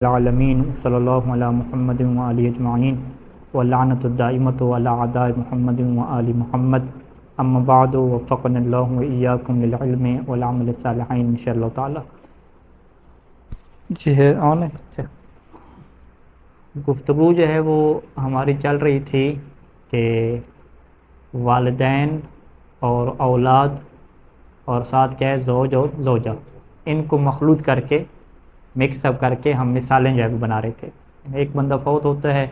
العالمین صلی اللہ علی محمد وآلہ اجمعین واللعنۃ الدائمۃ علی اعداء محمد وآل محمد اما بعد وفقنا اللہ وإیاکم للعلم والعمل الصالحین انشاءاللہ تعالی۔ جی ہے آن ہے گفتگو جو ہے وہ ہماری چل رہی تھی کہ والدین اور اولاد اور ساتھ کیا ہے زوج اور زوجہ، ان کو مخلوط کر کے مکس اپ کر کے ہم مثالیں جو ہے بنا رہے تھے۔ ایک بندہ فوت ہوتا ہے،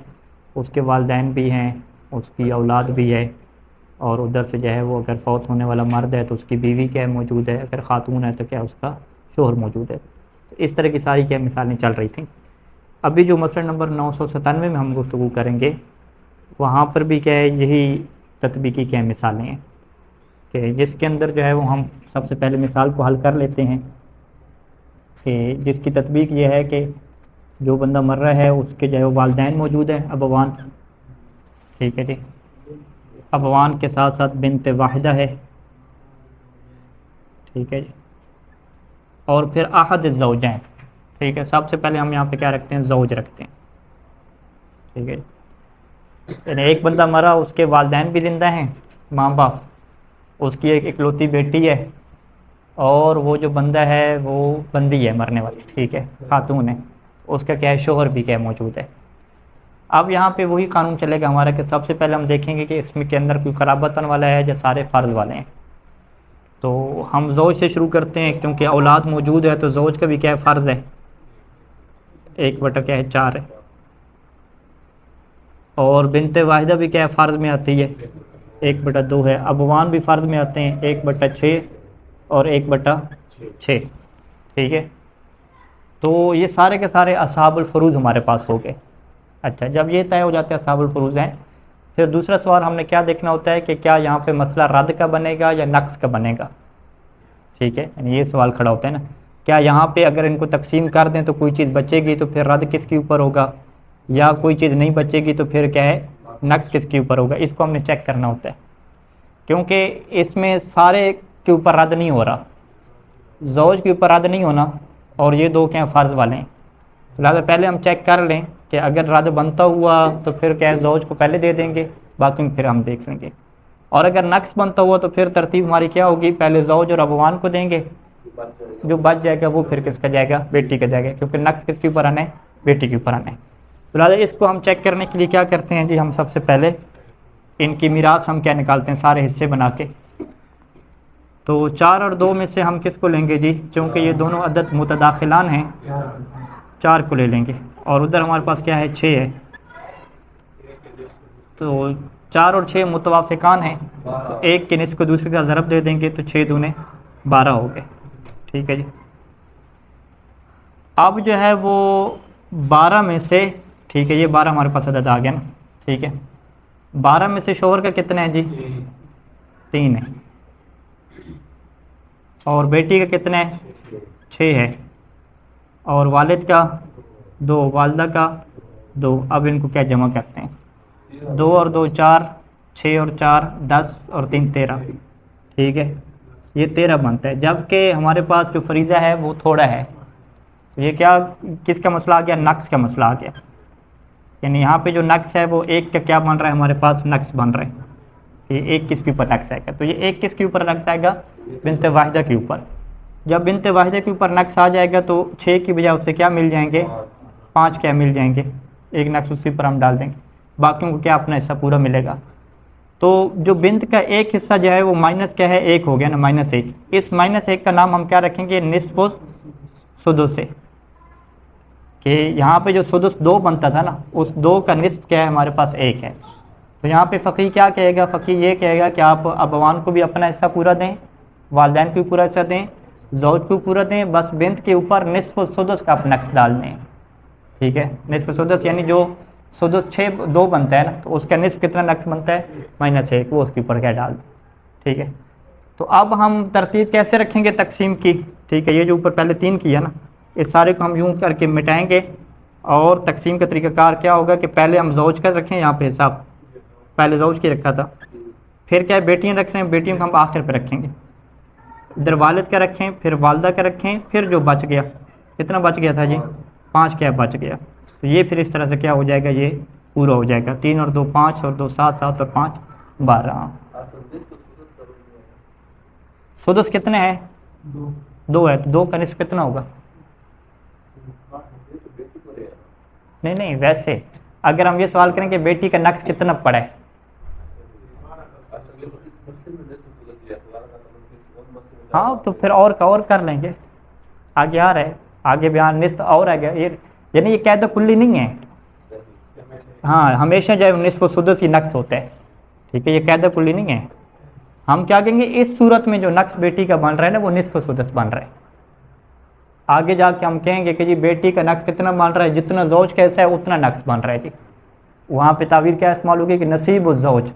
اس کے والدین بھی ہیں، اس کی اولاد بھی ہے، اور ادھر سے جو ہے وہ اگر فوت ہونے والا مرد ہے تو اس کی بیوی کیا موجود ہے، اگر خاتون ہے تو کیا اس کا شوہر موجود ہے۔ تو اس طرح کی ساری کیا مثالیں چل رہی تھیں۔ ابھی جو مسئلہ نمبر 997 میں ہم گفتگو کریں گے، وہاں پر بھی کیا ہے یہی تطبیقی کیا مثالیں ہیں کہ جس کے اندر جو ہے وہ ہم سب سے پہلے مثال کو حل کر لیتے ہیں کہ جس کی تطبیق یہ ہے کہ جو بندہ مر رہا ہے اس کے جو ہے والدین موجود ہیں، ابوان، ٹھیک ہے جی، ابوان کے ساتھ ساتھ بنت واحدہ ہے، ٹھیک ہے جی، اور پھر احد الزوجین، ٹھیک ہے۔ سب سے پہلے ہم یہاں پہ کیا رکھتے ہیں، زوج رکھتے ہیں، ٹھیک ہے جی۔ یعنی ایک بندہ مرا، اس کے والدین بھی زندہ ہیں، ماں باپ، اس کی ایک اکلوتی بیٹی ہے، اور وہ جو بندہ ہے وہ بندی ہے مرنے والی، ٹھیک ہے، خاتون ہے، اس کا کیا ہے شوہر بھی کیا موجود ہے۔ اب یہاں پہ وہی قانون چلے گا ہمارا کہ سب سے پہلے ہم دیکھیں گے کہ اس میں کے اندر کوئی قرابتاً والا ہے یا سارے فرض والے ہیں۔ تو ہم زوج سے شروع کرتے ہیں کیونکہ اولاد موجود ہے، تو زوج کا بھی کیا ہے فرض ہے، 1/4 ہے، اور بنت واحدہ بھی کیا ہے فرض میں آتی ہے، 1/2 ہے، ابوان بھی فرض میں آتے ہیں، 1/6 اور 1/6، ٹھیک ہے۔ تو یہ سارے کے سارے اصحاب الفروض ہمارے پاس ہو گئے۔ اچھا، جب یہ طے ہو جاتے ہیں اصحاب الفروض ہیں، پھر دوسرا سوال ہم نے کیا دیکھنا ہوتا ہے کہ کیا یہاں پہ مسئلہ رد کا بنے گا یا نقص کا بنے گا، ٹھیک ہے، یعنی یہ سوال کھڑا ہوتا ہے نا، کیا یہاں پہ اگر ان کو تقسیم کر دیں تو کوئی چیز بچے گی تو پھر رد کس کے اوپر ہوگا، یا کوئی چیز نہیں بچے گی تو پھر کیا ہے نقص کس کے اوپر ہوگا، اس کو ہم نے چیک کرنا ہوتا ہے، کیونکہ اس میں سارے کے اوپر رد نہیں ہو رہا، زوج کے اوپر رد نہیں ہونا، اور یہ دو کیا فرض والے ہیں، لہٰذا پہلے ہم چیک کر لیں کہ اگر رد بنتا ہوا تو پھر کیا زوج کو پہلے دے دیں گے، باقی پھر ہم دیکھ لیں گے، اور اگر نقص بنتا ہوا تو پھر ترتیب ہماری کیا ہوگی، پہلے زوج اور ابوان کو دیں گے، جو بچ جائے گا وہ پھر کس کا جائے گا، بیٹی کا جائے گا، کیونکہ نقص کس کے اوپر آنا ہے، بیٹی کے اوپر آنا ہے۔ تو لہٰذا اس کو ہم چیک کرنے کے لیے کیا کرتے ہیں جی، ہم سب سے پہلے ان کی میراث ہم کیا نکالتے ہیں، سارے حصے بنا کے۔ تو 4 اور 2 میں سے ہم کس کو لیں گے جی، چونکہ یہ دونوں عدد متداخلان ہیں، 4 کو لے لیں گے، اور ادھر ہمارے پاس کیا ہے 6 ہے، تو 4 اور 6 متوافقان ہیں، تو ایک کے نصف کو دوسرے کا ضرب دے دیں گے تو 6 دونے 12 ہو گئے، ٹھیک ہے جی۔ اب جو ہے وہ 12 میں سے، ٹھیک ہے، یہ 12 ہمارے پاس عدد آ گیا نا، ٹھیک ہے، 12 میں سے شوہر کا کتنا ہے جی، 3 ہے، اور بیٹی کا کتنا ہے، 6 ہے، اور والد کا 2، والدہ کا 2۔ اب ان کو کیا جمع کرتے ہیں، 2 اور 2 4، 6 اور 4 10، اور 3 13، ٹھیک ہے، یہ 13 بنتا ہے، جبکہ ہمارے پاس جو فریضہ ہے وہ تھوڑا ہے، یہ کیا کس کا مسئلہ آ گیا، نقص کا مسئلہ آ گیا، یعنی یہاں پہ جو نقص ہے وہ 1 کا کیا بن رہا ہے، ہمارے پاس نقص بن رہا ہے، یہ 1 کس کے اوپر نقص آئے گا، تو یہ 1 کس کے اوپر نقص آئے گا، بنت واحدہ کے اوپر۔ جب بنت واحدہ کے اوپر نقص آ جائے گا تو 6 کی بجائے اس سے کیا مل جائیں گے، 5 کیا مل جائیں گے، ایک نقص اسی پر ہم ڈال دیں گے، باقیوں کو کیا اپنا حصہ پورا ملے گا۔ تو جو بنت کا ایک حصہ جو ہے وہ مائنس کیا ہے، 1 ہو گیا نا، -1، اس -1 کا نام ہم کیا رکھیں گے، نصف سدس سے، کہ یہاں پہ جو سدس 2 بنتا تھا نا، اس 2 کا نصف کیا ہے ہمارے پاس 1 ہے، تو یہاں پہ فقیہ کیا کہے گا، فقیہ یہ کہے گا کہ آپ ابوان کو بھی اپنا حصہ پورا دیں، والدین کو بھی پورا حصہ دیں، زوج کو پورا دیں، بس بنت کے اوپر نصف السدس کا آپ نقص ڈال دیں، ٹھیک ہے، نصف سدس یعنی جو سدس 2 بنتا ہے نا، تو اس کا نصف کتنا نقص بنتا ہے، -1، وہ اس کے اوپر کیا ڈال دیں، ٹھیک ہے۔ تو اب ہم ترتیب کیسے رکھیں گے تقسیم کی، ٹھیک ہے، یہ جو اوپر پہلے 3 کیا نا، اس سارے کو ہم یوں کر کے مٹائیں گے، اور تقسیم کا طریقہ کار کیا ہوگا کہ پہلے ہم زوج کا رکھیں، یہاں پہ حساب پہلے زوج کی رکھا تھا، پھر کیا ہے بیٹیاں رکھ رہے ہیں، بیٹیوں کو ہم آخر پہ رکھیں گے، ادھر والد کا رکھیں، پھر والدہ کا رکھیں، پھر جو بچ گیا، کتنا بچ گیا تھا جی، 5 کیا بچ گیا. تو یہ پھر اس طرح سے کیا ہو جائے گا, یہ پورا ہو جائے گا. 3 اور 2 5 اور 2 7 7 اور 5 12. سدس کتنے ہے؟ 2 ہے. تو 2 کا نصف کتنا ہوگا؟ نہیں ویسے اگر ہم یہ سوال کریں کہ بیٹی کا نقص کتنا پڑا ہے, ہاں تو پھر اور کا اور کر لیں گے. آگے آ رہا ہے, آگے بیان نصف اور آ گیا. یعنی یہ قاعدہ کلی نہیں ہے. ہاں ہمیشہ جو ہے نصف و سدس ہی نقص ہوتا ہے. ٹھیک ہے, یہ قاعدہ کلی نہیں ہے. ہم کیا کہیں گے, اس صورت میں جو نقص بیٹی کا بن رہا ہے نا وہ نصف و سدس بن رہا ہے. آگے جا کے ہم کہیں گے کہ جی بیٹی کا نقص کتنا بن رہا ہے, جتنا زوج کا حصہ ہے اتنا نقص بن رہا ہے جی. وہاں پہ تعبیر کیا استعمال ہوگی کہ نصیب الزوج,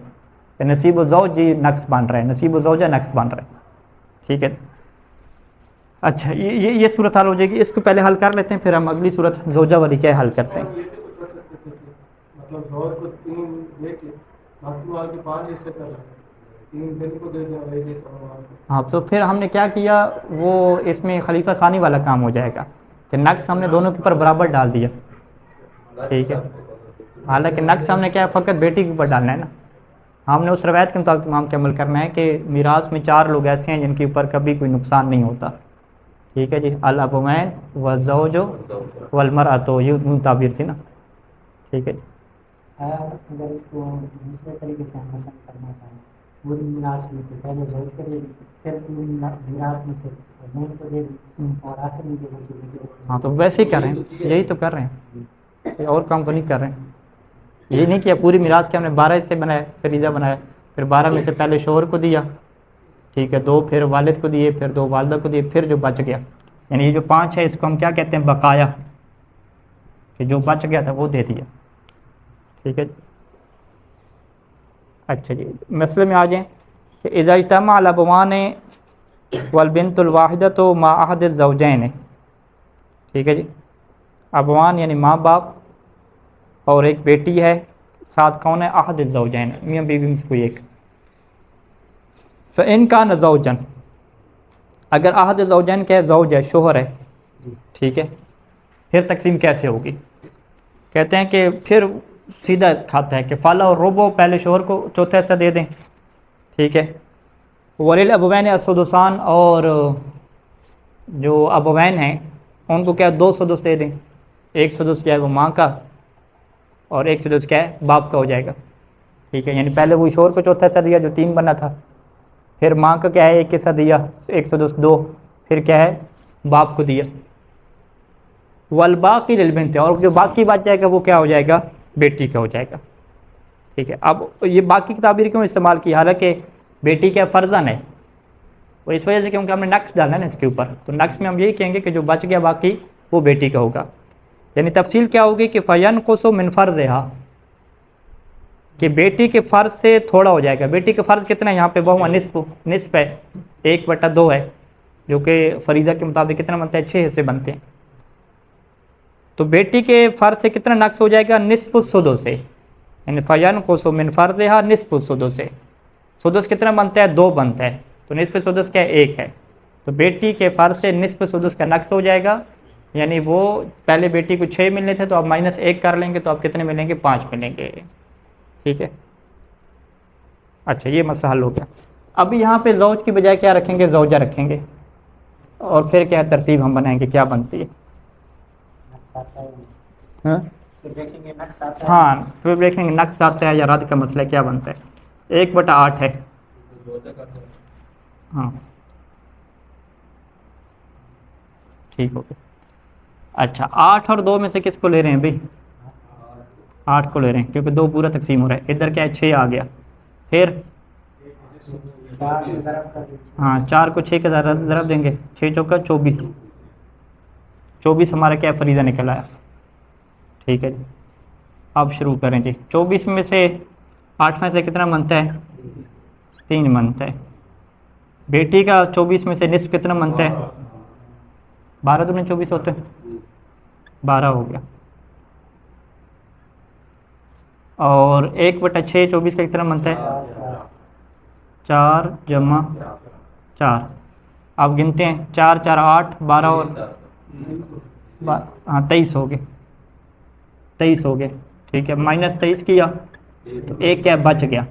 نصیب الزوج جی نقص بن رہا ہے, نصیب الزوجہ نقص بن رہا ہے. ٹھیک ہے. اچھا یہ صورت حل ہو جائے گی. اس کو پہلے حل کر لیتے ہیں, پھر ہم اگلی صورت زوجہ والی کیا حل کرتے ہیں. مطلب زوج کو 3 دے کے باقی وال کے 5 حصے کر رہے ہیں, 3 دن کو دے دیں. ہاں تو پھر ہم نے کیا کیا, وہ اس میں خلیفہ ثانی والا کام ہو جائے گا کہ نقص ہم نے دونوں کے اوپر برابر ڈال دیا. ٹھیک ہے, حالانکہ نقص ہم نے کیا فقط بیٹی کے اوپر ڈالنا ہے نا. ہم نے اس روایت کے مطابق تمام کے عمل کرنا ہے کہ میراث میں 4 لوگ ایسے ہیں جن کے اوپر کبھی کوئی نقصان نہیں ہوتا. ٹھیک ہے جی, الابوین والزوج والمرأۃ, یہ تعبیر تھی نا. ٹھیک ہے جی. اگر اس کو دوسرے طریقے سے ہم حسن کرنا چاہیں, پوری میراث میں سے پہلے زوج کو دے دی, پھر پوری میراث میں سے بہن کو دے دی, اور آخر میں جو بچے. ہاں تو ویسے ہی کر رہے ہیں, یہی تو کر رہے ہیں, اور کام تو نہیں کر رہے ہیں. یہ نہیں کیا پوری میراث کے ہم نے 12 حصے بنائے, فریضہ بنایا, پھر 12 میں سے پہلے شوہر کو دیا. ٹھیک ہے, 2 پھر والد کو دیے, پھر 2 والدہ کو دیے, پھر جو بچ گیا, یعنی یہ جو 5 ہے اس کو ہم کیا کہتے ہیں, بقایا, کہ جو بچ گیا تھا وہ دے دیا. ٹھیک ہے. اچھا جی, مسئلے میں آ جائیں کہ اذا اجتمع الابوان والبنت الواحدۃ مع احد الزوجین. ٹھیک ہے جی, ابوان یعنی ماں باپ اور ایک بیٹی ہے, ساتھ کون ہے, احد الزوجین, میاں بیوی میں سے کوئی ایک. فإن کان زوجا, اگر احد الزوجین کیا ہے, زوج ہے, شوہر ہے. ٹھیک ہے, پھر تقسیم کیسے ہوگی؟ کہتے ہیں کہ پھر سیدھا کھاتا ہے کہ فالا اور ربو پہلے شوہر کو چوتھا حصہ دے دیں. ٹھیک ہے, وللابوین السدسان, اور جو ابوین ہیں ان کو کیا 2 سدس دے دیں. ایک سدس کیا ہے وہ ماں کا, اور ایک سدس کیا ہے باپ کا ہو جائے گا. ٹھیک ہے, یعنی پہلے وہ شوہر کو چوتھا حصہ دیا جو 3 بنا تھا, پھر ماں کا کیا ہے 1 حصہ دیا, 1 سدس 2, پھر کیا ہے باپ کو دیا. والباقی للبنت, اور جو باقی بچ جائے گا وہ کیا ہو جائے گا, بیٹی کا ہو جائے گا. ٹھیک ہے, اب یہ باقی کی تعبیر کیوں استعمال کی, حالانکہ بیٹی کیا فرزند ہے, وہ اس وجہ سے کیونکہ ہم نے نقص ڈالنا ہے نا اس کے اوپر, تو نقص میں ہم یہی کہیں گے کہ جو بچ گیا باقی وہ بیٹی کا ہوگا. یعنی تفصیل کیا ہوگی کہ فینقص من فرضھا, کہ بیٹی کے فرض سے تھوڑا ہو جائے گا. بیٹی کا فرض کتنا ہے یہاں پہ, وہ نصف ہے, 1/2 ہے, جو کہ فریضہ کے مطابق کتنا بنتا ہے, 6 حصے بنتے ہیں. تو بیٹی کے فرض سے کتنا نقص ہو جائے گا, نصف السدس سے, یعنی فینقص من فرضھا نصف السدس سے. سدس کتنا بنتا ہے, 2 بنتا ہے, تو نصف سدس کیا ہے, 1 ہے. تو بیٹی کے فرض سے نصف سدس کا نقص ہو جائے گا, یعنی وہ پہلے بیٹی کو 6 ملنے تھے تو اب -1 کر لیں گے, تو اب کتنے ملیں گے, 5 ملیں گے. ٹھیک ہے. اچھا یہ مسئلہ حل ہو گیا. ابھی یہاں پہ زوج کی بجائے کیا رکھیں گے, زوجہ رکھیں گے, اور پھر کیا ترتیب ہم بنائیں گے, کیا بنتی ہے. ہاں پھر دیکھیں گے نقص آتا ہے یا رد کا مسئلہ کیا بنتا ہے. 1/8 ہے. ہاں ٹھیک ہو گیا. اچھا 8 اور 2 میں سے کس کو لے رہے ہیں بھائی, 8 کو لے رہے ہیں, کیونکہ 2 پورا تقسیم ہو رہا ہے. ادھر کیا ہے, 6 آ گیا. پھر ہاں 4 کو 6 کے ضرب دیں گے, 6 چوکا 24, 24 ہمارا کیا فریضہ نکل آیا. ٹھیک ہے جی, اب شروع کریں جی. 24 میں سے 8 میں سے کتنا بنتا ہے, 3 بنتا ہے. بیٹی کا 24 میں سے نصف کتنا بنتا ہے, 12 دو 24 ہوتے ہیں, 12 ہو گیا. اور 1/6 24 کا کتنا بنتا ہے, 4 جمع 4. اب گنتے ہیں, 4 4 8, 12 اور ہاں 23 ہو گئے، 23 ہو گئے، ٹھیک ہے، -23 کیا تو ایک کیا بچ گیا.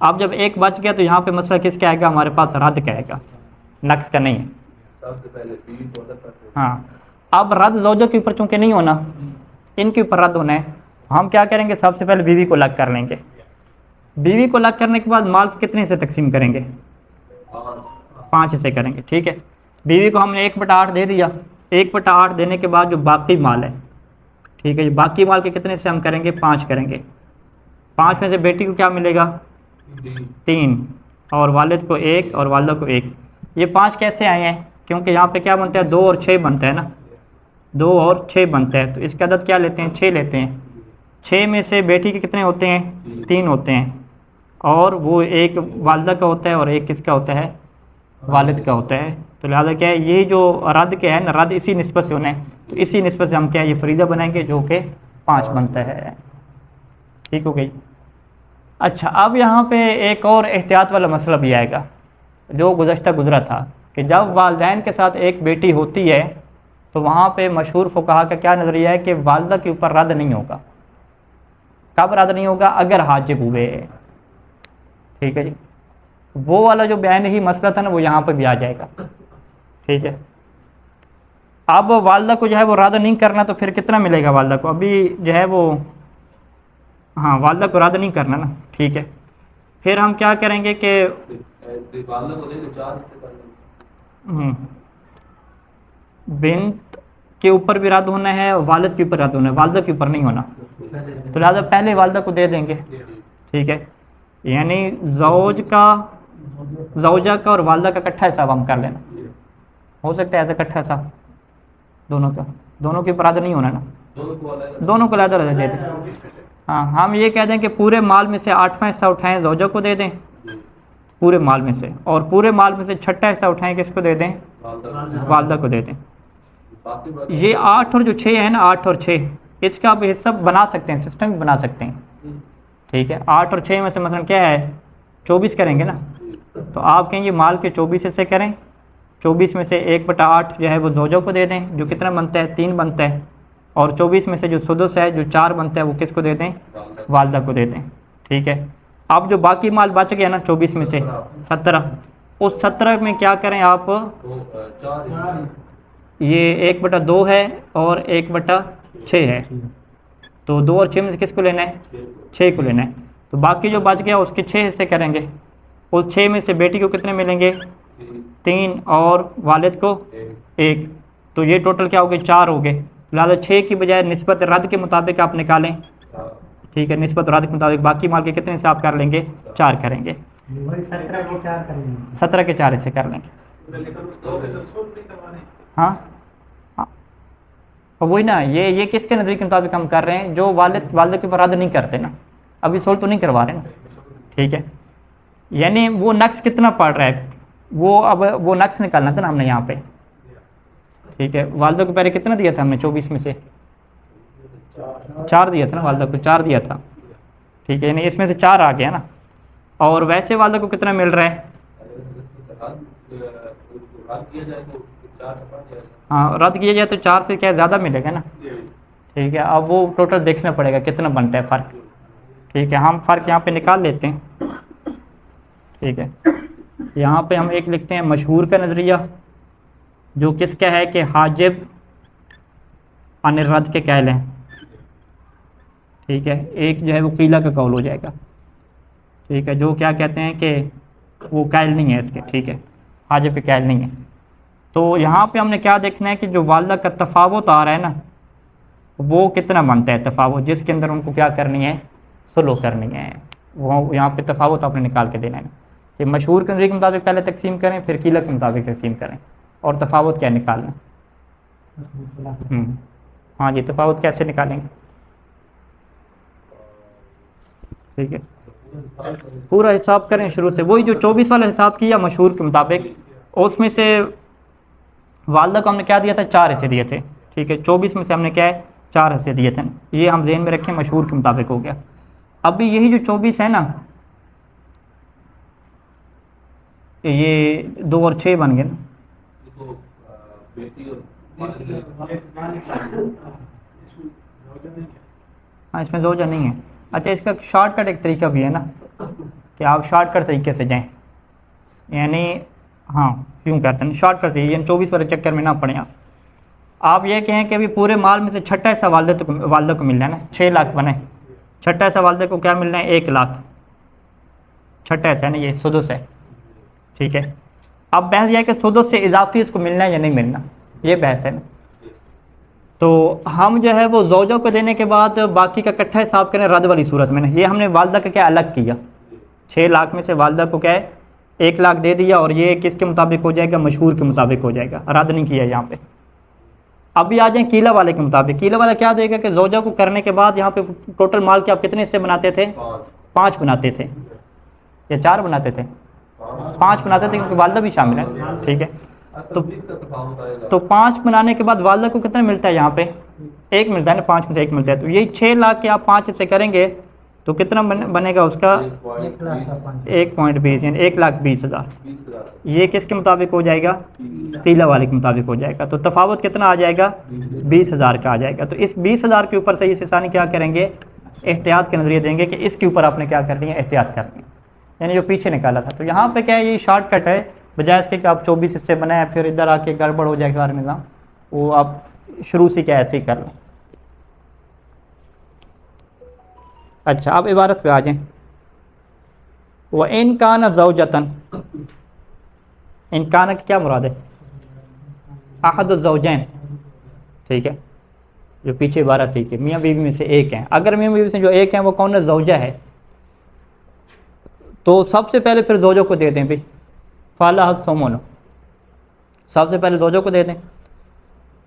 اب جب ایک بچ گیا تو یہاں پہ مسئلہ کس کا آئے گا؟ ہمارے پاس رد کا آئے گا، نقص کا نہیں ہے. ہاں اب رد زوجہ کے اوپر چونکہ نہیں ہونا، ان کے اوپر رد ہونا ہے، ہم کیا کریں گے؟ سب سے پہلے بیوی کو الگ کر لیں گے. بیوی کو الگ کرنے کے بعد مال کتنے سے تقسیم کریں گے؟ 5 حصے کریں گے، ٹھیک ہے. بیوی کو ہم نے 1/8 دے دیا، 1/8 دینے کے بعد جو باقی مال ہے، ٹھیک ہے، باقی مال کے کتنے سے ہم کریں گے؟ 5 کریں گے. 5 میں سے بیٹی کو کیا ملے گا؟ 3، اور والد کو 1 اور والدہ کو 1. یہ 5 کیسے آئے ہیں؟ کیونکہ یہاں پہ کیا بنتا ہے؟ 2 اور 6 بنتا ہے نا، 2 اور 6 بنتا ہے، تو اس کا عدد کیا لیتے ہیں؟ 6 لیتے ہیں. 6 میں سے بیٹی کے کتنے ہوتے ہیں؟ 3 ہوتے ہیں، اور وہ ایک والدہ کا ہوتا ہے اور ایک کس کا ہوتا ہے؟ والد کا ہوتا ہے. تو لہٰذا کیا ہے، یہ جو رد کیا ہے نا، رد اسی نسبت سے ہونا ہے، تو اسی نسبت سے ہم کیا یہ فریضہ بنائیں گے جو کہ 5 بنتا ہے. ٹھیک ہو گئی. اچھا اب یہاں پہ ایک اور احتیاط والا مسئلہ بھی آئے گا جو گزشتہ گزرا تھا، کہ جب والدین کے ساتھ ایک بیٹی ہوتی ہے تو وہاں پہ مشہور فقہا کا کیا نظریہ ہے کہ والدہ کے اوپر رد نہیں ہوگا. کب رد نہیں ہوگا؟ اگر حاجب ہوئے. ٹھیک ہے جی، وہ والا جو بیان ہی مسئلہ تھا نا وہ یہاں پہ بھی آ جائے گا. ٹھیک ہے، اب والدہ کو جو ہے وہ رد نہیں کرنا تو پھر کتنا ملے گا والدہ کو؟ ابھی جو ہے وہ ہاں والدہ کو رد نہیں کرنا نا، ٹھیک ہے. پھر ہم کیا کریں گے کہ بنت کے اوپر بھی رد ہونا ہے اور والد کے اوپر رد ہونا ہے، والدہ کے اوپر نہیں ہونا. تو لہٰذا پہلے والدہ کو دے دیں گے، ٹھیک ہے. یعنی زوجہ کا اور والدہ کا اکٹھا حساب ہم کر لینا. ہو سکتا ہے ایسا اکٹھا حساب دونوں کا، دونوں کے اوپر رد نہیں ہونا نا، دونوں کو علیحدہ دے دیں. ہاں ہم یہ کہہ دیں کہ پورے مال میں سے 8واں حصہ اٹھائیں زوجہ کو دے دیں پورے مال میں سے، اور پورے مال میں سے 6واں حصہ اٹھائیں کس کو دے دیں؟ والدہ کو دے دیں. یہ 8 اور جو 6 ہے نا، 8 اور 6 اس کا بھی حصہ بنا سکتے ہیں، سسٹم بھی بنا سکتے ہیں. ٹھیک ہے، 8 اور 6 میں سے مثلا کیا ہے؟ 24 کریں گے نا، تو آپ کہیں گے مال کے 24 حصے کریں، 24 میں سے 1/8 جو ہے وہ زوجہ کو دے دیں جو کتنا بنتا ہے؟ 3 بنتا ہے، اور 24 میں سے جو سدس ہے جو 4 بنتا ہے وہ کس کو دے دیں؟ والدہ کو دے دیں. ٹھیک ہے، اب جو باقی مال بچ گیا نا 24 میں سے 17، اس 17 میں کیا کریں آپ؟ یہ 1/2 ہے اور 1/6 ہے، تو 2 اور 6 میں سے کس کو لینا ہے؟ 6 کو لینا ہے. تو باقی جو بچ گیا اس کے 6 حصے کریں گے. اس 6 میں سے بیٹی کو کتنے ملیں گے؟ 3 اور والد کو 1، تو یہ ٹوٹل کیا ہو گئے؟ 4 ہو گئے. لہٰذا 6 کی بجائے نسبت رد کے مطابق آپ نکالیں. ٹھیک ہے، نسبت رد کے مطابق باقی مال کے کتنے حساب کر لیں گے؟ 4 کریں گے. 17 کے 4 کریں گے، 17 کے 4 حصے کر لیں گے. ہاں وہی نا، یہ کس کے نظریے کے مطابق ہم کر رہے ہیں؟ جو والدہ کے اوپر رد نہیں کرتے نا، ابھی سول تو نہیں کروا رہے نا. ٹھیک ہے، یعنی وہ نقص کتنا پڑ رہا ہے، اب وہ نقص نکالنا تھا نا ہم نے یہاں پہ. ٹھیک ہے، والدہ کو پہلے کتنا دیا تھا ہم نے؟ 24 میں سے 4 دیا تھا نا، والدہ کو 4 دیا تھا. ٹھیک ہے، یعنی اس میں سے 4 آ گیا نا. اور ویسے والدہ کو کتنا مل رہا ہے؟ ہاں رد کیا جائے تو 4 سے کیا زیادہ ملے گا نا. ٹھیک ہے، اب وہ ٹوٹل دیکھنا پڑے گا کتنا بنتا ہے فرق. ٹھیک ہے، ہم فرق یہاں پہ نکال لیتے ہیں. ٹھیک ہے، یہاں پہ ہم ایک لکھتے ہیں مشہور کا نظریہ جو کس کا ہے کہ حاجب عن الرد کے قائل ہیں. ٹھیک ہے، ایک جو ہے وہ قیلہ کا قول ہو جائے گا. ٹھیک ہے، جو کیا کہتے ہیں کہ وہ قائل نہیں ہے اس کے. ٹھیک ہے، حاجب کے قائل نہیں ہے. تو یہاں پہ ہم نے کیا دیکھنا ہے کہ جو والدہ کا تفاوت آ رہا ہے نا وہ کتنا بنتا ہے تفاوت، جس کے اندر ان کو کیا کرنی ہے؟ سلو کرنی ہے. وہ یہاں پہ تفاوت آپ نے نکال کے دینا ہے کہ مشہور کے نظریے کے مطابق پہلے تقسیم کریں پھر قیلہ کے مطابق تقسیم کریں، اور تفاوت کیا نکالنا. ہاں جی، تفاوت کیسے نکالیں گے؟ ٹھیک ہے، پورا حساب کریں شروع سے. وہی جو 24 والا حساب کیا مشہور کے مطابق، اس میں سے والدہ کو ہم نے کیا دیا تھا؟ 4 حصے دیے تھے. ٹھیک ہے، 24 میں سے ہم نے کیا ہے؟ 4 حصے دیے تھے. یہ ہم ذہن میں رکھیں، مشہور کے مطابق ہو گیا. ابھی یہی جو 24 ہے نا، یہ 2 اور 6 بن گئے نا. ہاں اس میں زوجہ نہیں ہے. اچھا اس کا شارٹ کٹ ایک طریقہ بھی ہے نا کہ آپ شارٹ کٹ طریقے سے جائیں, یعنی ہاں کیوں کہتے ہیں شارٹ کٹ یعنی 24 والے چکر میں نہ پڑیں آپ یہ کہیں کہ ابھی پورے مال میں سے چھٹا حصہ والدہ کو ملنا ہے نا, 6 لاکھ بنے, چھٹا حصہ والدہ کو کیا ملنا ہے 1 لاکھ, چھٹا حصہ ہے نا یہ سدس ہے, ٹھیک ہے. اب بحث یہ ہے کہ سدس سے اضافی اس کو ملنا ہے یا نہیں ملنا, یہ بحث ہے نا. تو ہم جو ہے وہ زوجوں کو دینے کے بعد باقی کا اکٹھا حساب کریں رد والی صورت میں نا, یہ ہم نے والدہ کا کیا الگ کیا, 6 لاکھ میں سے والدہ کو کیا ہے 1 لاکھ دے دیا, اور یہ کس کے مطابق ہو جائے گا, مشہور کے مطابق ہو جائے گا, رد نہیں کیا یہاں پہ. ابھی آ جائیں قیلہ والے کے مطابق. قیلہ والا کیا دے گا کہ زوجہ کو کرنے کے بعد یہاں پہ ٹوٹل مال کے آپ کتنے حصے بناتے تھے, 5 بناتے تھے یا 4 بناتے تھے, 5 بناتے تھے کیونکہ والدہ بھی شامل ہے, ٹھیک ہے. تو 5 بنانے کے بعد والدہ کو کتنا ملتا ہے, یہاں پہ 1 ملتا ہے نا, 5 میں سے 1 ملتا ہے. تو یہی 6 لاکھ کے آپ 5 حصے کریں گے تو کتنا بنے گا اس کا 1.20 یعنی 1,20,000. یہ کس کے مطابق ہو جائے گا, قیلہ والے کے مطابق ہو جائے گا. تو تفاوت کتنا آ جائے گا, 20,000 کا آ جائے گا. تو اس 20,000 کے اوپر سے یہ ثانی کیا کریں گے, احتیاط کے نظریے دیں گے کہ اس کے اوپر آپ نے کیا کرنی ہے, احتیاط کرنی ہے, یعنی جو پیچھے نکالا تھا. تو یہاں پہ کیا ہے, یہ شارٹ کٹ ہے, بجائے اس کے کہ آپ 24 حصے بنائیں پھر ادھر آ کے گڑبڑ ہو جائے گا ہر نظام, وہ آپ شروع سے کیا ایسے ہی کر لیں. اچھا اب عبارت پہ آ جائیں. وَإِنْ كَانَ زَوْجَةً, ان کانا کی کیا مراد ہے, احد الزوجین, ٹھیک ہے. جو پیچھے عبارت تھی کہ میاں بیوی میں سے ایک ہیں, اگر میاں بیوی سے جو ایک ہیں وہ کون ہے, زوجہ ہے, تو سب سے پہلے پھر زوجوں کو دے دیں بھائی, فَلَهَا الثُّمُنُ, سب سے پہلے زوجوں کو دے دیں.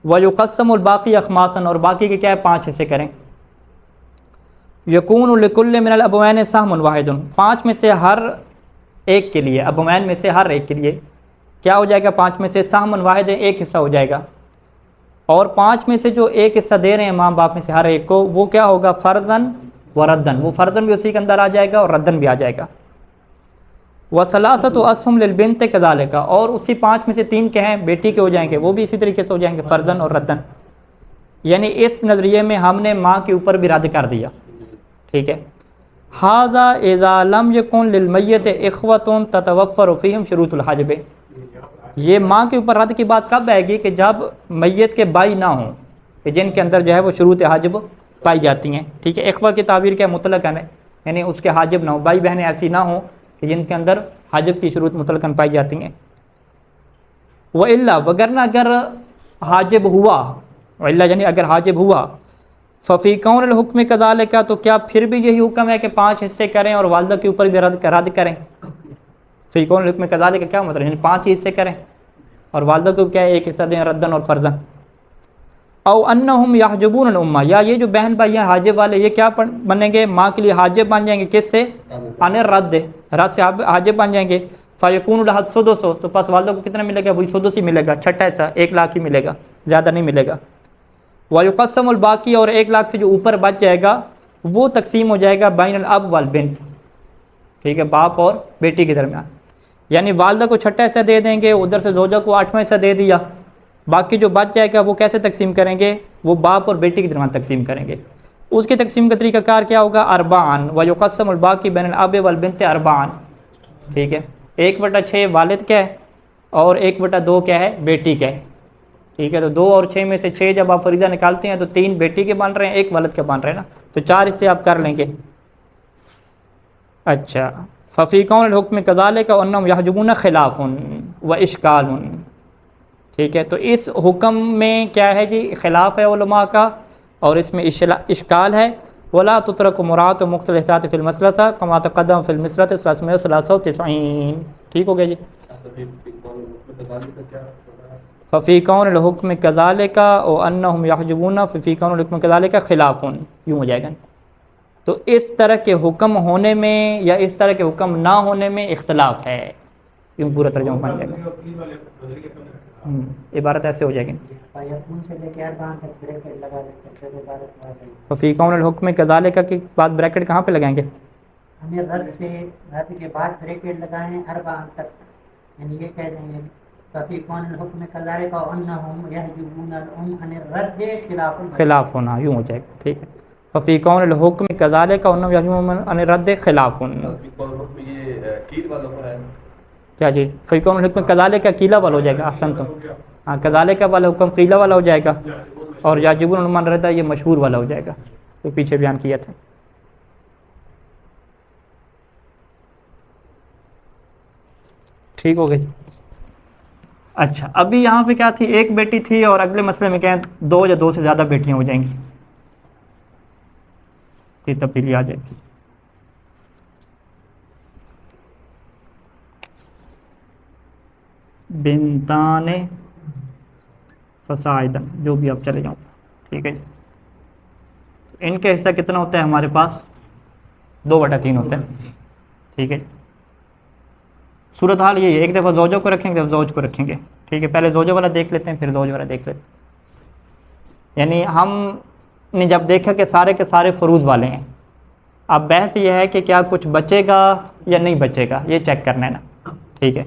وَيُقَسَّمُ الْبَاقِي أَخْمَاسًا, اور باقی کے کیا ہے 5 حصے کریں. يَكُونُ لِكُلِّ مِنَ الْأَبْوَيْنِ سَهْمٌ وَاحِدٌ, 5 میں سے ہر ایک کے لیے, ابوین میں سے ہر ایک کے لیے کیا ہو جائے گا, 5 میں سے سہمن واحد ہے, 1 حصہ ہو جائے گا. اور 5 میں سے جو 1 حصہ دے رہے ہیں ماں باپ میں سے ہر ایک کو, وہ کیا ہوگا, فرضاً و ردن, وہ فرضاً بھی اسی کے اندر آ جائے گا اور ردن بھی آ جائے گا. وَثَلَاثَةُ أَسْهُمْ لِلْبِنْتِ كَذَلِكَ, اور اسی 5 میں سے 3 کے ہیں بیٹی کے ہو جائیں گے, وہ بھی اسی طریقے سے ہو جائیں گے فرضاً اور ردن. یعنی اس نظریے میں ہم نے ماں کے اوپر بھی رد کر دیا, ٹھیک ہے. هذا اذا لم يكن للمیت اخوة تتوفر فیہم شروط الحجب, یہ ماں کے اوپر رد کی بات کب آئے گی, کہ جب میت کے بھائی نہ ہوں, کہ جن کے اندر جو ہے وہ شروط حجب پائی جاتی ہیں, ٹھیک ہے. اخوہ کی تعبیر کیا, مطلق ہے, یعنی اس کے حاجب نہ ہو, بھائی بہنیں ایسی نہ ہوں کہ جن کے اندر حجب کی شروط مطلقاً پائی جاتی ہیں. وَإِلَّا, وگرنہ اگر حاجب ہوا, وَإِلَّا یعنی اگر حاجب ہوا, ففی کون الحکم کذالک, تو کیا پھر بھی یہی حکم ہے کہ 5 حصے کریں اور والدہ کے اوپر بھی رد کریں. فی کون الحکم کذالک کیا مطلب, یعنی 5 حصے کریں اور والدہ کو کیا 1 حصہ دیں ردن اور فرضاً. او انہم یحجبون الامہ, یا یہ جو بہن بھائی ہیں حاجب والے, یہ کیا بنیں گے, ماں کے لیے حاجب بن جائیں گے, کس سے, ان رد سے حاجب بن جائیں گے. فیکون لها السدس, تو پس والدہ کو کتنا ملے گا, وہی سدس ہی ملے گا, چھٹا حصہ 1 لاکھ ہی ملے گا, زیادہ نہیں ملے گا. وَيُقَسَّمُ الْبَاقِي, اور 1 لاکھ سے جو اوپر بچ جائے گا وہ تقسیم ہو جائے گا بین الاب والبنت, ٹھیک ہے, باپ اور بیٹی کے درمیان. یعنی والدہ کو چھٹا حصہ دے دیں گے, ادھر سے زوجہ کو 8واں حصہ دے دیا, باقی جو بچ جائے گا وہ کیسے تقسیم کریں گے, وہ باپ اور بیٹی کے درمیان تقسیم کریں گے. اس کی تقسیم کا طریقہ کار کیا ہوگا, اربعاً. وَيُقَسَّمُ الْبَاقِي بین الاب والبنت اربعاً, ٹھیک ہے. 1/6 والد کا ہے اور 1/2 کیا ہے, بیٹی کا ہے, ٹھیک ہے. تو 2 اور 6 میں سے 6 جب آپ فریضہ نکالتے ہیں تو 3 بیٹی کے بن رہے ہیں, 1 والد کے بن رہے ہیں نا, تو 4 حصے آپ کر لیں گے. اچھا, ففی کون الحکم کذالک انہم یحجبون خلاف و اشکال, ٹھیک ہے. تو اس حکم میں کیا ہے جی, خلاف ہے علماء کا اور اس میں اشکال ہے. ولا تترک مراعات و مختلف احتیاط فی المسلسہ کما تقدم فی المسرۃ 393, ٹھیک ہو گیا جی. ففی کون الحکم کذالک و انہم یحجبون ففی کون الحکم کذالک خلاف, یوں ہو جائے گا. تو اس طرح کے حکم ہونے میں یا اس طرح کے حکم نہ ہونے میں اختلاف ہے, یوں پورا ترجمہ بن جائے گا. عبارت ایسے ہو جائے گی. ففی کون الحکم کذالک کے بعد بریکٹ کہاں پہ لگائیں گے, ہمیں رد کے بعد بریکٹ لگائیں اربعاً تک, یعنی یہ کہہ دیں گے ففي كون الحكم كذلك وأنهم يحجبون الأم عن الرد خلاف خلاف ہونا، یوں ہو جائے گا، ٹھیک ہے. ففی کون الحکم کذالک انہم یحجبون عن الرد خلاف. یہ کیل والا پر ہے کیا جی؟ ففی کون الحکم کذالک کا قیلہ والا ہو جائے گا. احسنتم. ہاں کذالک والا حکم قیلہ والا ہو جائے گا، اور یحجبون عنہ عن الرد یہ مشہور والا ہو جائے گا جو پیچھے بیان کیا تھا. ٹھیک ہو گئی. اچھا ابھی یہاں پہ کیا تھی؟ ایک بیٹی تھی، اور اگلے مسئلے میں کیا ہے؟ دو یا دو سے زیادہ بیٹیاں ہو جائیں گی. یہ تبدیلی آ جائے گی. بنتان فصاعدن، جو بھی آپ چلے جاؤں. ٹھیک ہے جی. ان کا حصہ کتنا ہوتا ہے ہمارے پاس؟ 2/3 ہوتا ہے. ٹھیک ہے. صورتحال یہ ہے، ایک دفعہ زوجوں کو رکھیں گے، ایک دفعہ زوج کو رکھیں گے. ٹھیک ہے. پہلے زوجوں والا دیکھ لیتے ہیں، پھر زوج والا دیکھ لیتے ہیں. یعنی ہم نے جب دیکھا کہ سارے کے سارے فروض والے ہیں، اب بحث یہ ہے کہ کیا کچھ بچے گا یا نہیں بچے گا، یہ چیک کرنا ہے نا. ٹھیک ہے.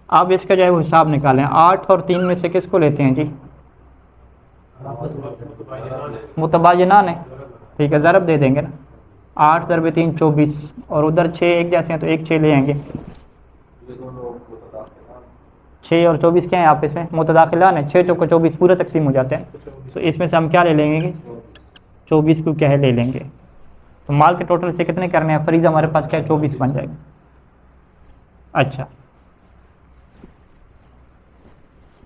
آپ اس کا جو ہے وہ حساب نکالیں. 8 اور 3 میں سے کس کو لیتے ہیں جی؟ متباینان ہے. ٹھیک ہے. ضرب دے دیں گے نا. 8 ضرب 3 24، اور ادھر 6 ایک جیسے ہیں تو 1 6 لے آئیں گے. 6 اور 24 کیا ہیں آپس میں؟ متداخلان ہے. 6 چوکو 24 پورا تقسیم ہو جاتے ہیں. تو اس میں سے ہم کیا لے لیں گے؟ 24 کو کیا ہے لے لیں گے. تو مال کے ٹوٹل سے کتنے کرنے ہیں؟ فریضہ ہمارے پاس کیا ہے؟ 24 بن جائے گا. اچھا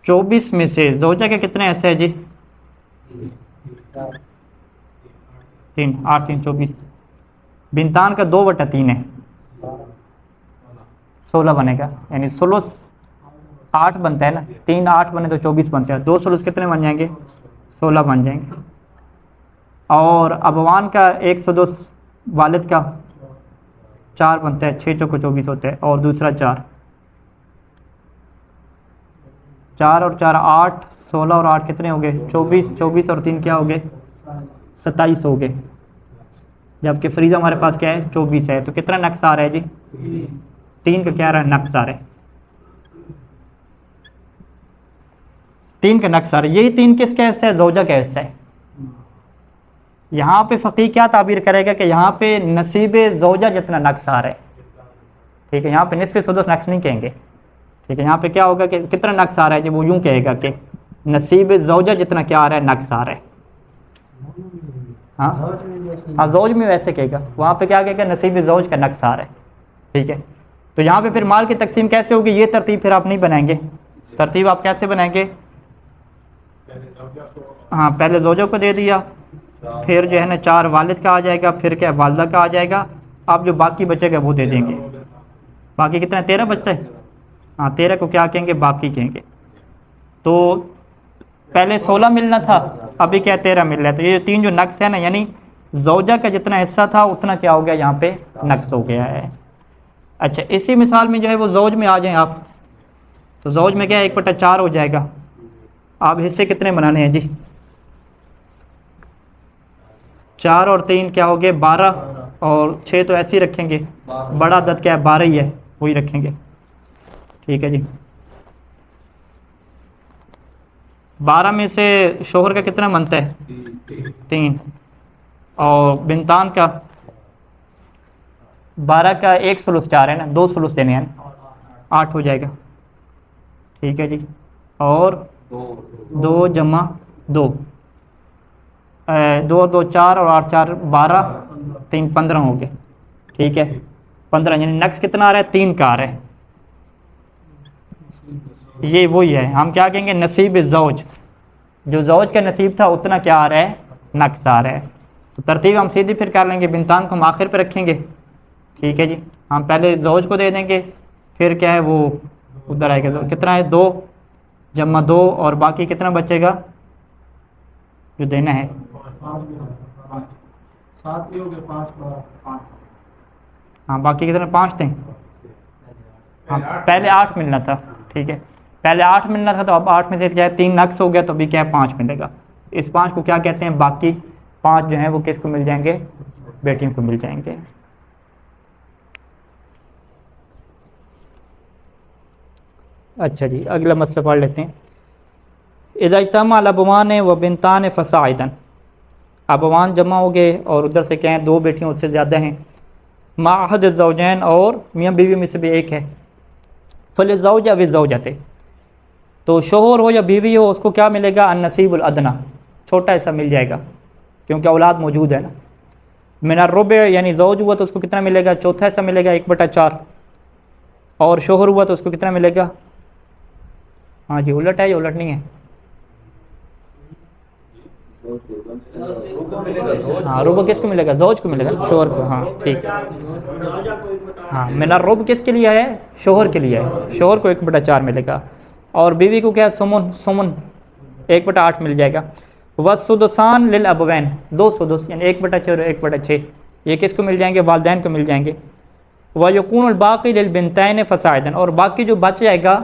24 میں سے زوجہ کے کتنے ایسے ہیں جی؟ 3. 8 3 24. بنتان کا 2/3 ہے، 16 بنے گا. یعنی ثلث 8 بنتا ہے نا. 3 8 بنے تو 24 بنتا ہے. 2 ثلث کتنے بن جائیں گے؟ 16 بن جائیں گے. اور ابوان کا 1 سدس، والد کا 4 بنتا ہے. 6 چوکو 24 ہوتا ہے، اور دوسرا 4 اور 4 8. 16 اور 8 کتنے ہو گئے؟ 24. 24 اور 3 کیا ہو گئے؟ 27 ہو گئے. جبکہ فریضہ ہمارے پاس کیا ہے؟ 24 ہے. تو کتنا نقص آ رہا ہے جی؟ 3 کا کیا رہا ہے؟ نقص آ رہا ہے. 3 کا نقص آ رہا ہے. یہی 3 کس کا حصہ ہے؟ زوجہ کا حصہ ہے. یہاں پہ فقیہ کیا تعبیر کرے گا کہ یہاں پہ نصیب زوجہ جتنا نقص آ رہا ہے. ٹھیک ہے. یہاں پہ نصف سدس نقص نہیں کہیں گے. ٹھیک ہے. یہاں پہ کیا ہوگا کہ کتنا نقص آ رہا ہے جب وہ یوں کہے گا کہ نصیب زوجہ جتنا کیا آ رہا ہے؟ نقص آ رہا ہے. ہاں زوج میں ویسے کہے گا. وہاں پہ کیا کہے گا؟ نصیب زوج کا نقص آ رہا ہے. ٹھیک ہے. تو یہاں پہ پھر مال کی تقسیم کیسے ہوگی؟ یہ ترتیب پھر آپ نہیں بنائیں گے. ترتیب آپ کیسے بنائیں گے؟ ہاں پہلے زوجوں کو دے دیا، پھر جو ہے نا 4 والد کا آ جائے گا، پھر کیا والدہ کا آ جائے گا. اب جو باقی بچے گا وہ دے دیں گے. باقی کتنا ہے؟ 13 بچتا ہے. ہاں 13 کو کیا کہیں گے؟ باقی کہیں گے. تو پہلے 16 ملنا تھا، ابھی کیا 13 مل رہا ہے. تو یہ 3 جو نقص ہے نا، یعنی زوجہ کا جتنا حصہ تھا اتنا کیا ہو گیا؟ یہاں پہ نقص ہو گیا ہے. اچھا اسی مثال میں جو ہے وہ زوج میں آ جائیں آپ. تو زوج میں کیا 1/4 ہو جائے گا. آپ حصے کتنے بنانے ہیں جی؟ 4 اور 3 کیا ہو گئے؟ 12، اور 6 تو ایسے ہی رکھیں گے. بڑا عدد کیا ہے؟ 12 ہی ہے، وہی رکھیں گے. ٹھیک ہے جی. 12 میں سے شوہر کا کتنا بنتا ہے؟ 3. اور بنتان کا 12 کا 1 ثلث 4 ہے نا، 2 ثلث دینے ہیں، 8 ہو جائے گا. ٹھیک ہے جی. اور 2 جمع 2، 2 اور 2 4، اور 8 4 12، 3 15 ہو گئے. ٹھیک ہے. 15 یعنی نقص کتنا آ رہا ہے؟ 3 کا آ رہا ہے. یہ وہی ہے، ہم کیا کہیں گے؟ نصیب زوج. جو زوج کا نصیب تھا اتنا کیا آ رہا ہے؟ نقص آ رہا ہے. تو ترتیب ہم سیدھی پھر کر لیں گے. بنتان کو ہم آخر پہ رکھیں گے. ٹھیک ہے جی. ہم پہلے زوج کو دے دیں گے، پھر کیا ہے وہ ادھر آئے گا. کتنا ہے؟ 2 جمع 2، اور باقی کتنا بچے گا جو دینا ہے؟ 7 بھی ہو گئے، 5 ہاں باقی کتنے؟ 5 تھے. ہاں پہلے 8 ملنا تھا. ٹھیک ہے. پہلے 8 ملنا تھا، تو اب 8 میں سے کیا ہے 3 نقص ہو گیا، تو ابھی کیا ہے 5 ملے گا. اس 5 کو کیا کہتے ہیں؟ باقی 5 جو ہیں وہ کس کو مل جائیں گے؟ بیٹیوں کو مل جائیں گے. اچھا جی اگلا مسئلہ پڑھ لیتے ہیں. اذا اجتمع الابوان و بنتان فصاعدا، ابوان جمع ہو گئے اور ادھر سے کہیں دو بیٹیوں اس سے زیادہ ہیں، مع احد الزوجین اور میاں بیوی میں سے بھی ایک ہے، فللزوج او الزوجۃ، تو شوہر ہو یا بیوی ہو اس کو کیا ملے گا؟ النصیب الادنی، چھوٹا حصہ مل جائے گا کیونکہ اولاد موجود ہے نا. من الربع یعنی زوج ہوا تو اس کو کتنا ملے گا؟ چوتھا حصہ ملے گا 1/4، اور شوہر ہوا تو اس کو کتنا ملے گا؟ ہاں جی الٹ ہے یا الٹ نہیں ہے؟ ہاں ربع کس کو ملے گا؟ زوج کو ملے گا، شوہر کو. ہاں ٹھیک ہے. ہاں من الربع کس کے لیے ہے؟ شوہر کے لیے ہے، شوہر کو 1/4 ملے گا، اور بیوی کو کیا ہے؟ سمن 1/8 مل جائے گا. والسدسان للابوین، 2 سدس یعنی 1/4 اور 1/6 یہ کس کو مل جائیں گے؟ والدین کو مل جائیں گے. وَيَكُونُ الْبَاقِي لِلْبِنْتَيْنِ فَصَاعِدًا، اور باقی جو بچ جائے گا،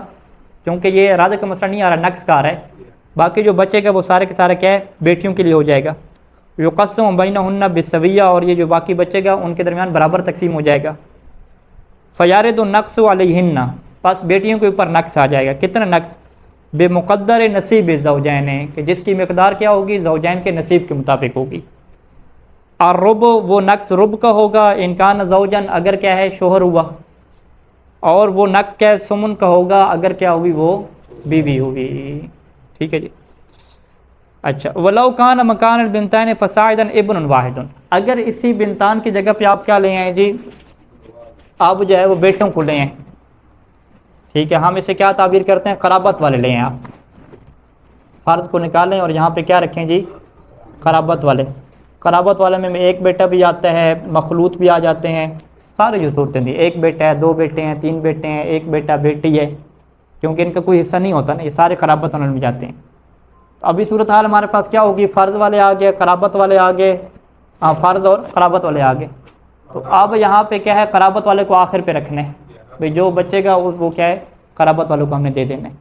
کیونکہ یہ ارادہ کا مسئلہ نہیں آ رہا، نقص کا آ رہا ہے، باقی جو بچے گا وہ سارے کے سارے کیا ہے؟ بیٹیوں کے لیے ہو جائے گا. يُقَسَّمُ بَيْنَهُنَّ بِالسَّوِيَّةِ، اور یہ جو باقی بچے گا ان کے درمیان برابر تقسیم ہو جائے گا. فَيَرِدُ النَّقْصُ عَلَيْهِنَّ، پس بیٹیوں کے اوپر نقص آ جائے گا. کتنا نقص؟ بمقدر نصیب الزوجین، کہ جس کی مقدار کیا ہوگی؟ زوجین کے نصیب کے مطابق ہوگی. الربع، وہ نقص ربع کا ہوگا ان کان زوجن، اگر کیا ہے؟ شوہر ہوا. اور وہ نقص کیا ہے؟ سمن کا ہوگا اگر کیا ہوگی؟ وہ بیوی ہوگی. ٹھیک ہے جی. اچھا ولو کان مکان البنتین فصاعدا ابن واحد، اگر اسی بنتان کی جگہ پہ آپ کیا لے آئے جی؟ آپ جو ہے وہ بیٹوں کو لے آئیں. ٹھیک ہے، ہم اسے کیا تعبیر کرتے ہیں؟ قرابت والے لے آئیں. آپ فرض کو نکالیں اور یہاں پہ کیا رکھیں جی؟ قرابت والے. قرابت والے میں ایک بیٹا بھی آتا ہے، مخلوط بھی آ جاتے ہیں، سارے جو صورتیں دی، ایک بیٹا ہے، 2 بیٹے ہیں، 3 بیٹے ہیں، ایک بیٹا بیٹی ہے، کیونکہ ان کا کوئی حصہ نہیں ہوتا نا، یہ سارے قرابت والے میں جاتے ہیں. تو ابھی صورتحال ہمارے پاس کیا ہوگی؟ فرض والے آگے، قرابت والے آگے، فرض اور قرابت والے آگے. تو اب یہاں پہ کیا ہے؟ قرابت والے کو آخر پہ رکھنا ہے بھئی، جو بچے گا وہ کیا ہے؟ قرابت والوں کو ہم نے دے دینا ہے.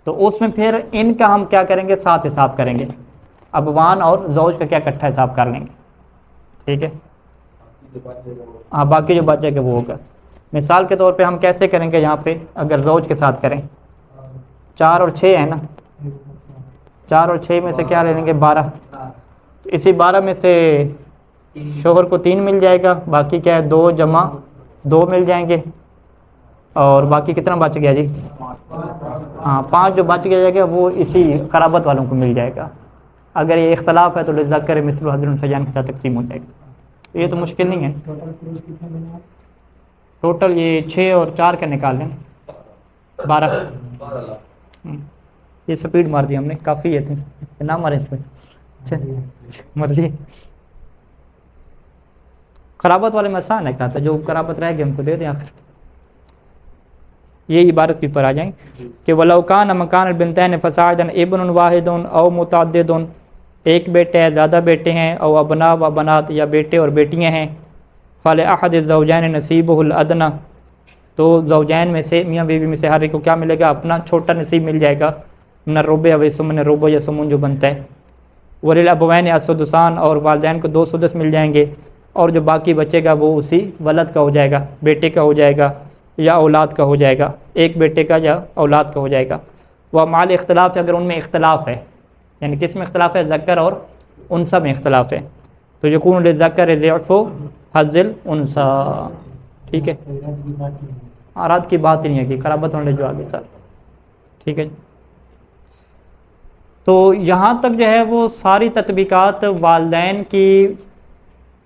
تو اس میں پھر ان کا ہم کیا کریں گے؟ ساتھ حساب کریں گے، ابوان اور زوج کا کیا اکٹھا حساب کر لیں گے. ٹھیک ہے. ہاں باقی جو بچے گا وہ ہوگا. مثال کے طور پہ ہم کیسے کریں گے؟ یہاں پہ اگر زوج کے ساتھ کریں، 4 اور 6 ہے نا، 4 اور 6 میں سے کیا لے لیں گے؟ 12. اسی 12 میں سے شوہر کو 3 مل جائے گا، باقی کیا ہے؟ 2 جمع 2 مل جائیں گے، اور باقی کتنا بچ گیا جی؟ ہاں 5 جو بچ گیا گا وہ اسی قرابت والوں کو مل جائے گا. اگر یہ اختلاف ہے تو للذکر مثل حظ الانثیین کے ساتھ تقسیم ہو جائے گا. یہ تو مشکل نہیں ہے. ٹوٹل یہ 6 اور 4 کا نکال لیں، 12. یہ سپیڈ مار دی ہم نے، کافی ہے، نہ ماریں اس پہ مرضی. قرابت والے میں آسان ہے، کہا تھا جو قرابت رہ گئے ہم کو دے دیں آخر. یہ عبارت کے اوپر آ جائیں کہ وَلَوْ كَانَ مَكَانَ الْبِنْتَيْنِ فَصَاعِدًا ابن واحد او متعدد، ایک بیٹے ہے، زیادہ بیٹے ہیں، او ابناء و بنات، یا بیٹے اور بیٹیاں ہیں، فَلِأَحَدِ الزَّوْجَيْنِ نَصِيبُهُ الْأَدْنَى، تو زوجین میں سے، میاں بیوی میں سے ہر ایک کو کیا ملے گا؟ اپنا چھوٹا نصیب مل جائے گا. من الربع و ثمن الربع، یا ثمن جو بنتا ہے. وَلِلْأَبَوَيْنِ السُّدُسَانِ، اور والدین کو 2 سدس مل جائیں گے، اور جو باقی بچے گا وہ اسی ولد کا ہو جائے گا، بیٹے کا ہو جائے گا یا اولاد کا ہو جائے گا، ایک بیٹے کا یا اولاد کا ہو جائے گا. وہ مال اختلاف ہے، اگر ان میں اختلاف ہے، یعنی کس میں اختلاف ہے؟ ذکر اور انثی میں اختلاف ہے، تو یکون للذکر ضعف حظ الانثی. ٹھیک ہے، رد کی بات ہی نہیں ہے کہ قرابت والے جو آگے ساتھ. ٹھیک ہے. تو یہاں تک جو ہے وہ ساری تطبیقات والدین کی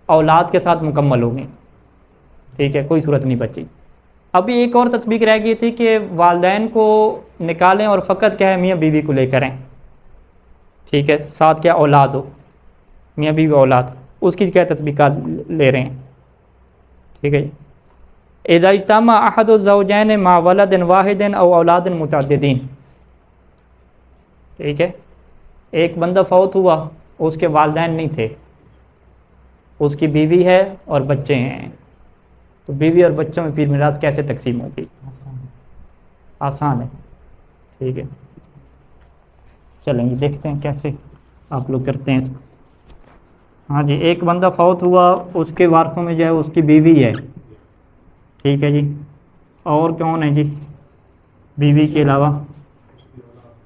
اولاد کے ساتھ مکمل ہو گئی. ٹھیک ہے، کوئی صورت نہیں بچی. ابھی ایک اور تطبیق رہ گئی تھی کہ والدین کو نکالیں اور فقط کیا ہے؟ میاں بیوی کو لے کریں. ٹھیک ہے، ساتھ کیا اولاد ہو، میاں بیوی اولاد، اس کی کیا تطبیقات لے رہے ہیں. ٹھیک ہے. اذا اجتمع احد الزوجین مع ولد واحد او اولاد متعددین. ٹھیک ہے، ایک بندہ فوت ہوا، اس کے والدین نہیں تھے، اس کی بیوی ہے اور بچے ہیں، تو بیوی اور بچوں میں پھر میراث کیسے تقسیم ہوگی؟ آسان ہے. ٹھیک ہے، چلیں یہ دیکھتے ہیں کیسے آپ لوگ کرتے ہیں. ہاں جی، ایک بندہ فوت ہوا، اس کے وارثوں میں جو ہے اس کی بیوی ہے. ٹھیک ہے جی، اور کون ہے جی؟ بیوی کے علاوہ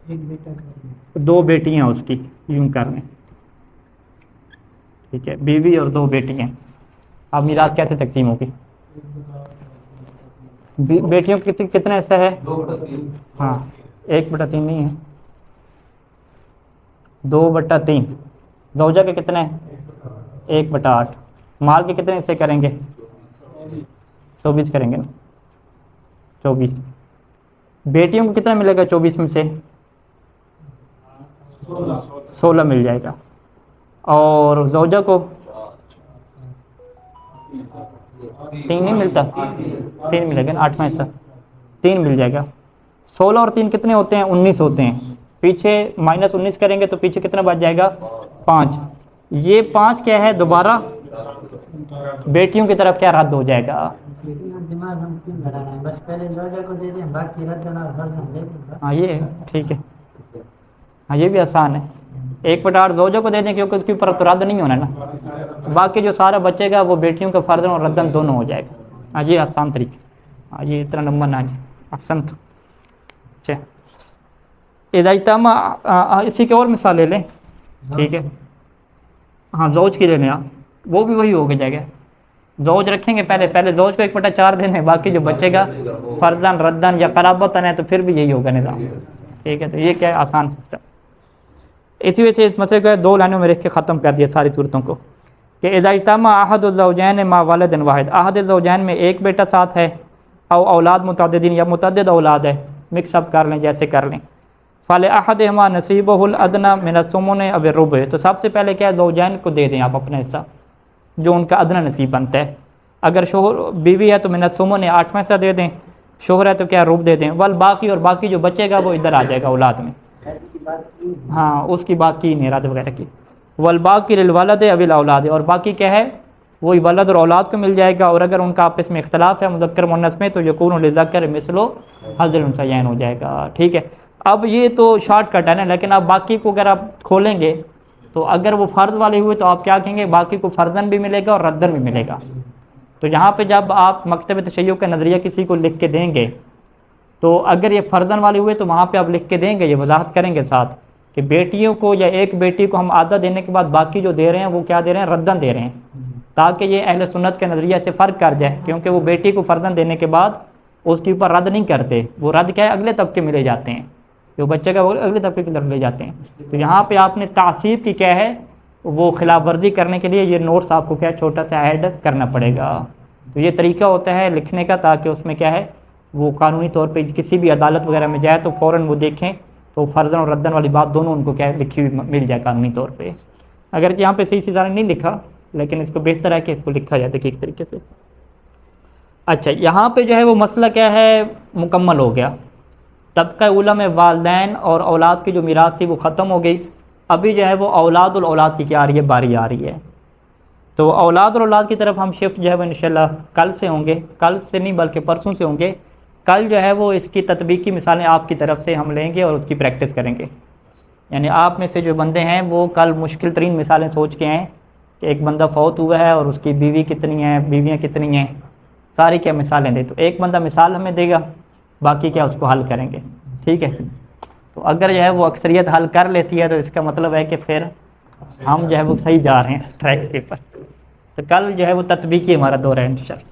ایک بیٹا کا 2 بیٹیاں اس کی، یوں کر لیں، ٹھیک ہے، بیوی اور 2 بیٹیاں. اب میراث کیسے تقسیم ہوگی؟ بیٹیوں کے کتنے حصہ ہے؟ 2/3. ہاں 1/3 نہیں ہے، 2/3. زوجہ کے کتنے؟ 1/8. مال کے کتنے حصے کریں گے؟ 24 کریں گے نا، 24. بیٹیوں کو کتنا ملے گا 24 میں سے؟ 16 مل جائے گا. اور زوجہ کو 3 نہیں ملتا، 3 ملے گا نا، 8واں حصہ 3 مل جائے گا. 16 اور 3 کتنے ہوتے ہیں؟ 19 ہوتے ہیں. پیچھے -19 کریں گے تو پیچھے کتنا بچ جائے گا؟ 5. یہ 5 کیا ہے؟ دوبارہ بیٹیوں کی طرف کیا رد ہو جائے گا؟ لیکن دماغ ہم کیوں لڑا رہے ہیں؟ بس پہلے زوجہ کو دے دیں، باقی ردن اور فرزن دے دیں. ہاں یہ ٹھیک ہے، ہاں یہ بھی آسان ہے. 1/8 زوجہ کو دے دیں کیونکہ اس کے اوپر تو رد نہیں ہونا نا. باقی جو سارا بچے گا وہ بیٹیوں کا فرزن اور ردن دونوں ہو جائے گا. ہاں یہ آسان طریقہ. ہاں یہ اتنا نمبر نہ جائے، آسان تو. اچھا اذا اجتمع، اسی کی اور مثال لے لیں، ٹھیک ہے. ہاں زوج کی لے لیں آپ، وہ بھی وہی ہو کے جائے گا. زوج رکھیں گے پہلے زوج کو 1/4 دینے، باقی جو بچے گا فرزن ردن یا قرابتن ہے تو پھر بھی یہی ہوگا نظام. ٹھیک ہے، تو یہ کیا ہے؟ آسان سسٹم. اسی وجہ سے اس مسئلے کو 2 لائنوں میں لکھ کے ختم کر دیا ساری صورتوں کو کہ اذا اجتمع احد الزوجین مع ولد واحد، احد الزوجین میں ایک بیٹا ساتھ ہے، او اولاد متعددین یا متعدد اولاد ہے، مکس اپ کر لیں جیسے کر لیں. فلاحدہما نصیبہ الادنی من الثمن او الربع، تو سب سے پہلے کیا ہے؟ زوجین کو دے دیں آپ اپنا حصہ جو ان کا ادنا نصیب بنتا ہے. اگر شوہر بیوی ہے تو من الثمن 8واں حصہ دے دیں، شوہر ہے تو کیا؟ ربع دے دیں. والباقی، اور باقی جو بچے گا وہ ادھر آ جائے گا اولاد میں. ایسی بات کی ہاں اس کی بات کی نہیں، رد وغیرہ کی. والباقی للولد او الاولاد، اور باقی کیا ہے؟ وہی ولد اور اولاد کو مل جائے گا. اور اگر ان کا آپس میں اختلاف ہے مذکر مؤنث میں تو یکون للذکر مثل حظ الانثیین ہو جائے گا. ٹھیک ہے، اب یہ تو شارٹ کٹ ہے نا، لیکن اب باقی کو اگر آپ کھولیں گے تو اگر وہ فرض والے ہوئے تو آپ کیا کہیں گے؟ باقی کو فرضاً بھی ملے گا اور ردن بھی ملے گا. تو یہاں پہ جب آپ مکتب تشیع کا نظریہ کسی کو لکھ کے دیں گے تو اگر یہ فرضاً والے ہوئے تو وہاں پہ آپ لکھ کے دیں گے، یہ وضاحت کریں گے ساتھ کہ بیٹیوں کو یا ایک بیٹی کو ہم آدھا دینے کے بعد باقی جو دے رہے ہیں وہ کیا دے رہے ہیں؟ ردن دے رہے ہیں، تاکہ یہ اہل سنت کے نظریہ سے فرق کر جائے. کیونکہ وہ بیٹی کو فرضاً دینے کے بعد اس کے اوپر رد نہیں کرتے، وہ رد کیا ہے؟ اگلے طبقے میں لے جاتے ہیں، جو بچے کا وہ اگلے طبقے کی طرف لے جاتے ہیں. تو یہاں پہ آپ نے تعصیب کی کیا ہے؟ وہ خلاف ورزی کرنے کے لیے یہ نوٹس آپ کو کیا چھوٹا سا ایڈ کرنا پڑے گا. تو یہ طریقہ ہوتا ہے لکھنے کا تاکہ اس میں کیا ہے وہ قانونی طور پہ کسی بھی عدالت وغیرہ میں جائے تو فوراً وہ دیکھیں تو فرضاً اور ردن والی بات دونوں ان کو کیا ہے لکھی ہوئی مل جائے قانونی طور پہ. اگر یہاں پہ صحیح سے زیادہ نہیں لکھا لیکن اس کو بہتر ہے کہ اس کو لکھا جائے ٹھیک طریقے سے. اچھا یہاں پہ جو ہے وہ مسئلہ کیا ہے مکمل ہو گیا. طبقہ اولیٰ میں والدین اور اولاد کی جو میراث تھی وہ ختم ہو گئی. ابھی جو ہے وہ اولاد الاولاد کی کیا آ رہی ہے؟ باری آ رہی ہے. تو اولاد الاولاد کی طرف ہم شفٹ جو ہے وہ انشاءاللہ کل سے ہوں گے، کل سے نہیں بلکہ پرسوں سے ہوں گے. کل جو ہے وہ اس کی تطبیقی مثالیں آپ کی طرف سے ہم لیں گے اور اس کی پریکٹس کریں گے. یعنی آپ میں سے جو بندے ہیں وہ کل مشکل ترین مثالیں سوچ کے آئیں کہ ایک بندہ فوت ہوا ہے اور اس کی بیوی کتنی ہیں، بیویاں کتنی ہیں، ساری کیا مثالیں دیں. تو ایک بندہ مثال ہمیں دے گا، باقی کیا اس کو حل کریں گے. ٹھیک ہے، تو اگر جو ہے وہ اکثریت حل کر لیتی ہے تو اس کا مطلب ہے کہ پھر ہم جو ہے وہ صحیح جا رہے ہیں ٹریک کے پر. تو کل جو ہے وہ تطبیقی ہمارا دور ہے انشاءاللہ.